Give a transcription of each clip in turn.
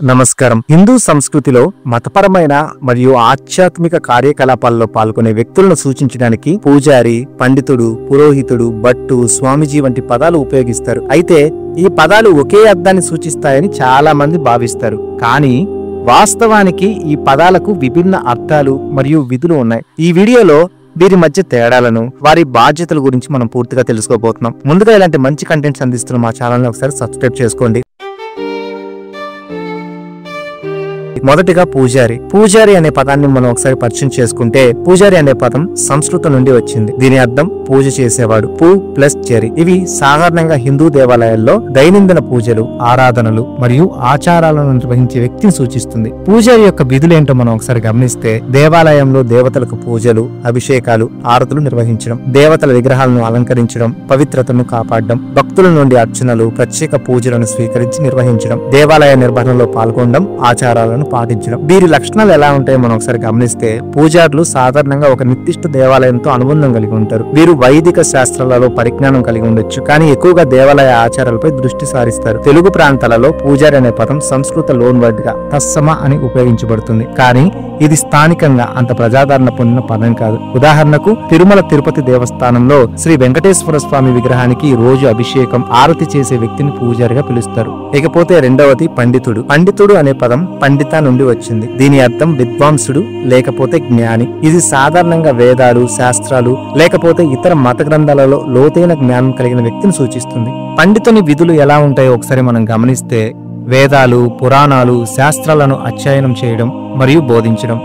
నమస్కారం. హిందూ సంస్కృతిలో మతపరమైన మరియు ఆధ్యాత్మిక కార్యకలాపాల్లో పాల్గొనే వ్యక్తులను సూచించడానికి పూజారి, పండితుడు, పురోహితుడు, భట్టు, స్వామీజీ వంటి పదాలు ఉపయోగిస్తారు. అయితే ఈ పదాలు ఒకే అర్థాన్ని సూచిస్తాయని చాలా మంది భావిస్తారు. కానీ వాస్తవానికి ఈ పదాలకు విభిన్న అర్థాలు మరియు విధులు ఉన్నాయి. ఈ వీడియోలో వీరి మధ్య తేడాలను, వారి బాధ్యతల గురించి మనం పూర్తిగా తెలుసుకోబోతున్నాం. ముందుగా ఇలాంటి మంచి కంటెంట్స్ అందిస్తున్న మా ఛానల్ని ఒకసారి సబ్స్క్రైబ్ చేసుకోండి. మొదటిగా పూజారి. పూజారి అనే పదాన్ని మనం ఒకసారి పరిచయం చేసుకుంటే, పూజారి అనే పదం సంస్కృతం నుండి వచ్చింది. దీని అర్థం పూజ చేసేవాడు. పూ ప్లస్ జరి. ఇవి సాధారణంగా హిందూ దేవాలయాల్లో దైనందిన పూజలు, ఆరాధనలు మరియు ఆచారాలను నిర్వహించే వ్యక్తిని సూచిస్తుంది. పూజారి యొక్క విధులేంటో మనం ఒకసారి గమనిస్తే, దేవాలయంలో దేవతలకు పూజలు, అభిషేకాలు, ఆరతులు నిర్వహించడం, దేవతల విగ్రహాలను అలంకరించడం, పవిత్రతను కాపాడడం, భక్తుల నుండి అర్చనలు, ప్రత్యేక పూజలను స్వీకరించి నిర్వహించడం, దేవాలయ నిర్వహణలో పాల్గొనడం, ఆచారాలను పాటించడం. వీరి లక్షణాలు ఎలా ఉంటాయో మనం ఒకసారి గమనిస్తే, పూజారులు సాధారణంగా ఒక నిర్దిష్ట దేవాలయంతో అనుబంధం కలిగి ఉంటారు. వీరు వైదిక శాస్త్రాలలో పరిజ్ఞానం కలిగి ఉండొచ్చు, కానీ ఎక్కువగా దేవాలయ ఆచారాలపై దృష్టి సారిస్తారు. తెలుగు ప్రాంతాలలో పూజారి అనే పదం సంస్కృత లోన్ వర్డ్ గా తస్సమ అని ఉపయోగించబడుతుంది. కానీ ఇది స్థానికంగా అంత ప్రజాదరణ పొందిన పదం కాదు. ఉదాహరణకు తిరుమల తిరుపతి దేవస్థానంలో శ్రీ వెంకటేశ్వర స్వామి విగ్రహానికి రోజు అభిషేకం, ఆరతి చేసే వ్యక్తిని పూజారిగా పిలుస్తారు. ఇకపోతే రెండవది పండితుడు. పండితుడు అనే పదం పండిత నుండి వచ్చింది. దీని అర్థం విద్వాంసుడు లేకపోతే జ్ఞాని. ఇది సాధారణంగా వేదాలు, శాస్త్రాలు లేకపోతే ఇతర మత గ్రంథాలలో లోతైన జ్ఞానం కలిగిన వ్యక్తిని సూచిస్తుంది. పండితుని విధులు ఎలా ఉంటాయో ఒకసారి మనం గమనిస్తే, వేదాలు, పురాణాలు, శాస్త్రాలను అధ్యయనం చేయడం మరియు బోధించడం,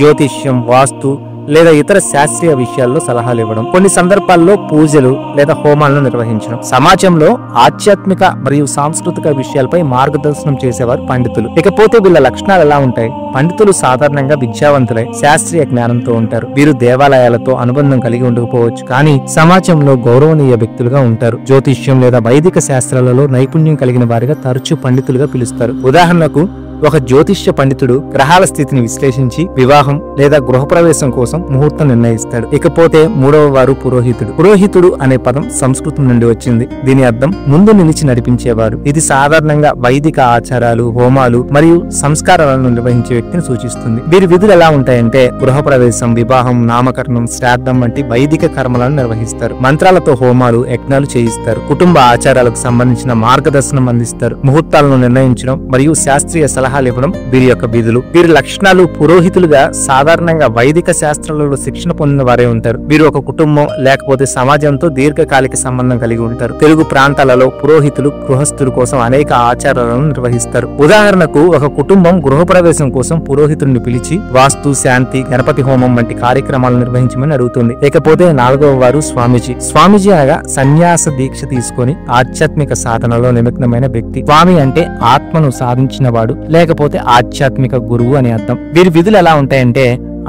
జ్యోతిష్యం, వాస్తు లేదా ఇతర శాస్త్రీయ విషయాల్లో సలహాలు ఇవ్వడం, కొన్ని సందర్భాల్లో పూజలు లేదా హోమాలను నిర్వహించడం, సమాజంలో ఆధ్యాత్మిక మరియు సాంస్కృతిక విషయాలపై మార్గదర్శనం చేసేవారు పండితులు. ఇకపోతే వీళ్ళ లక్షణాలు ఎలా ఉంటాయి? పండితులు సాధారణంగా విద్యావంతులై శాస్త్రీయ జ్ఞానంతో ఉంటారు. వీరు దేవాలయాలతో అనుబంధం కలిగి ఉండకపోవచ్చు, కానీ సమాజంలో గౌరవనీయ వ్యక్తులుగా ఉంటారు. జ్యోతిష్యం లేదా వైదిక శాస్త్రాలలో నైపుణ్యం కలిగిన వారిగా తరచూ పండితులుగా పిలుస్తారు. ఉదాహరణకు ఒక జ్యోతిష్య పండితుడు గ్రహాల స్థితిని విశ్లేషించి వివాహం లేదా గృహప్రవేశం కోసం ముహూర్తం నిర్ణయిస్తాడు. ఇకపోతే మూడవ వారు పురోహితుడు. పురోహితుడు అనే పదం సంస్కృతం నుండి వచ్చింది. దీని అర్థం ముందు నిలిచి నడిపించేవారు. ఇది సాధారణంగా వైదిక ఆచారాలు, హోమాలు మరియు సంస్కారాలను నిర్వహించే వ్యక్తిని సూచిస్తుంది. వీరి విధులు ఎలా ఉంటాయంటే, గృహప్రవేశం, వివాహం, నామకరణం, శ్రాద్ధం వంటి వైదిక కర్మలను నిర్వహిస్తారు. మంత్రాలతో హోమాలు, యజ్ఞాలు చేయిస్తారు. కుటుంబ ఆచారాలకు సంబంధించిన మార్గదర్శనం అందిస్తారు. ముహూర్తాలను నిర్ణయించడం మరియు శాస్త్రీయ సలహాలు ఇవ్వడం వీరి యొక్క విధులు. వీరి లక్షణాలు: పురోహితులుగా సాధారణంగా వైదిక శాస్త్రాలలో శిక్షణ పొందిన వారే ఉంటారు. వీరు ఒక కుటుంబం లేకపోతే సమాజంతో దీర్ఘకాలిక సంబంధం కలిగి ఉంటారు. తెలుగు ప్రాంతాలలో పురోహితులు గృహస్థుల కోసం అనేక ఆచారాలను నిర్వహిస్తారు. ఉదాహరణకు ఒక కుటుంబం గృహప్రవేశం కోసం పురోహితుడిని పిలిచి వాస్తు, శాంతి, గణపతి హోమం వంటి కార్యక్రమాలు నిర్వహించమని అడుగుతుంది. ఇకపోతే నాలుగవ వారు స్వామీజీ. స్వామీజీ అనగా సన్యాస దీక్ష తీసుకొని ఆధ్యాత్మిక సాధనలో నిమగ్నమైన వ్యక్తి. స్వామి అంటే ఆత్మను సాధించిన వాడు లేకపోతే ఆధ్యాత్మిక గురువు అని అర్థం. వీరి విధులు ఎలా ఉంటాయంటే,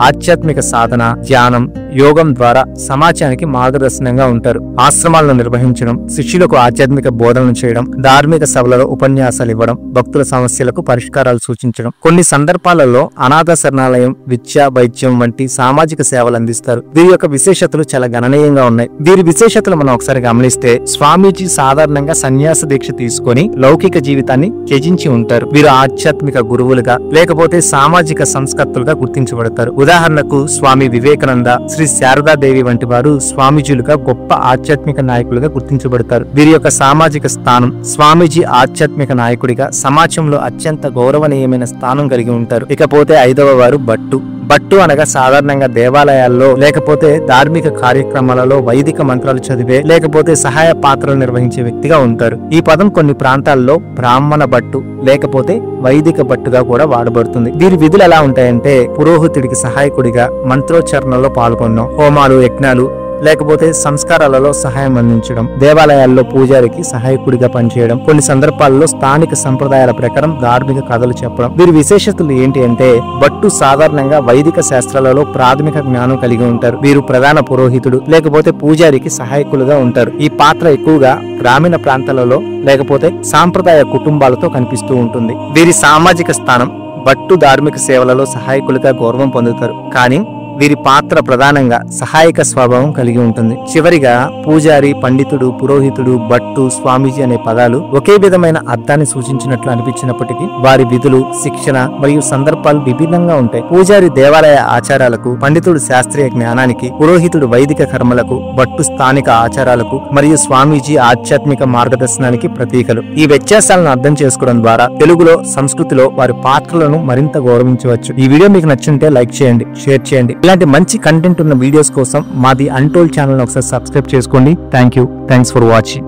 ఆధ్యాత్మిక సాధన, ధ్యానం, యోగం ద్వారా సమాజానికి మార్గదర్శనంగా ఉంటారు. ఆశ్రమాలను నిర్వహించడం, శిష్యులకు ఆధ్యాత్మిక బోధనలు చేయడం, ధార్మిక సభలలో ఉపన్యాసాలు ఇవ్వడం, భక్తుల సమస్యలకు పరిష్కారాలు సూచించడం. కొన్ని సందర్భాలలో అనాథ శరణాలయం, విద్య, వైద్యం వంటి సామాజిక సేవలు అందిస్తారు. వీరి యొక్క విశేషతలు చాలా గణనీయంగా ఉన్నాయి. వీరి విశేషతలు మనం ఒకసారి గమనిస్తే, స్వామీజీ సాధారణంగా సన్యాస దీక్ష తీసుకొని లౌకిక జీవితాన్ని త్యజించి ఉంటారు. వీరు ఆధ్యాత్మిక గురువులుగా లేకపోతే సామాజిక సంస్కర్తలుగా గుర్తించబడతారు. ఉదాహరణకు స్వామి వివేకానంద, శ్రీ శారదాదేవి వంటి వారు స్వామీజీలుగా గొప్ప ఆధ్యాత్మిక నాయకులుగా గుర్తించబడతారు. వీరి యొక్క సామాజిక స్థానం: స్వామీజీ ఆధ్యాత్మిక నాయకుడిగా సమాజంలో అత్యంత గౌరవనీయమైన స్థానం కలిగి ఉంటారు. ఇకపోతే ఐదవ వారు భట్టు. భట్టు అనగా సాధారణంగా దేవాలయాల్లో లేకపోతే ధార్మిక కార్యక్రమాలలో వైదిక మంత్రాలు చదివే లేకపోతే సహాయ పాత్రలు నిర్వహించే వ్యక్తిగా ఉంటారు. ఈ పదం కొన్ని ప్రాంతాల్లో బ్రాహ్మణ భట్టు లేకపోతే వైదిక భట్టుగా కూడా వాడబడుతుంది. వీరి విధులు ఎలా ఉంటాయంటే, పురోహితుడికి సహాయకుడిగా మంత్రోచ్చారణలో పాల్గొనడం, హోమాలు, యజ్ఞాలు లేకపోతే సంస్కారాలలో సహాయం అందించడం, దేవాలయాల్లో పూజారికి సహాయకుడిగా పనిచేయడం, కొన్ని సందర్భాల్లో స్థానిక సంప్రదాయాల ప్రకారం ధార్మిక కథలు చెప్పడం. వీరి విశేషతలు ఏంటి అంటే, భట్టు సాధారణంగా వైదిక శాస్త్రాలలో ప్రాథమిక జ్ఞానం కలిగి ఉంటారు. వీరు ప్రధాన పురోహితుడు లేకపోతే పూజారికి సహాయకులుగా ఉంటారు. ఈ పాత్ర ఎక్కువగా గ్రామీణ ప్రాంతాలలో లేకపోతే సాంప్రదాయ కుటుంబాలతో కనిపిస్తూ ఉంటుంది. వీరి సామాజిక స్థానం: భట్టు ధార్మిక సేవలలో సహాయకులుగా గౌరవం పొందుతారు, కానీ వీరి పాత్ర ప్రధానంగా సహాయక స్వభావం కలిగి ఉంటుంది. చివరిగా పూజారి, పండితుడు, పురోహితుడు, భట్టు, స్వామీజీ అనే పదాలు ఒకే విధమైన అర్థాన్ని సూచించినట్లు అనిపించినప్పటికీ వారి విధులు, శిక్షణ మరియు సందర్భాలు విభిన్నంగా ఉంటాయి. పూజారి దేవాలయ ఆచారాలకు, పండితుడు శాస్త్రీయ జ్ఞానానికి, పురోహితుడు వైదిక కర్మలకు, భట్టు స్థానిక ఆచారాలకు మరియు స్వామీజీ ఆధ్యాత్మిక మార్గదర్శనానికి ప్రతీకలు. ఈ వ్యత్యాసాలను అర్థం చేసుకోవడం ద్వారా తెలుగులో, సంస్కృతిలో వారి పాత్రలను మరింత గౌరవించవచ్చు. ఈ వీడియో మీకు నచ్చింటే లైక్ చేయండి, షేర్ చేయండి. ఇలాంటి మంచి కంటెంట్ ఉన్న వీడియోస్ కోసం మాది అన్టోల్డ్ ఛానల్ ఒకసారి సబ్స్క్రైబ్ చేసుకోండి. Thanks for watching.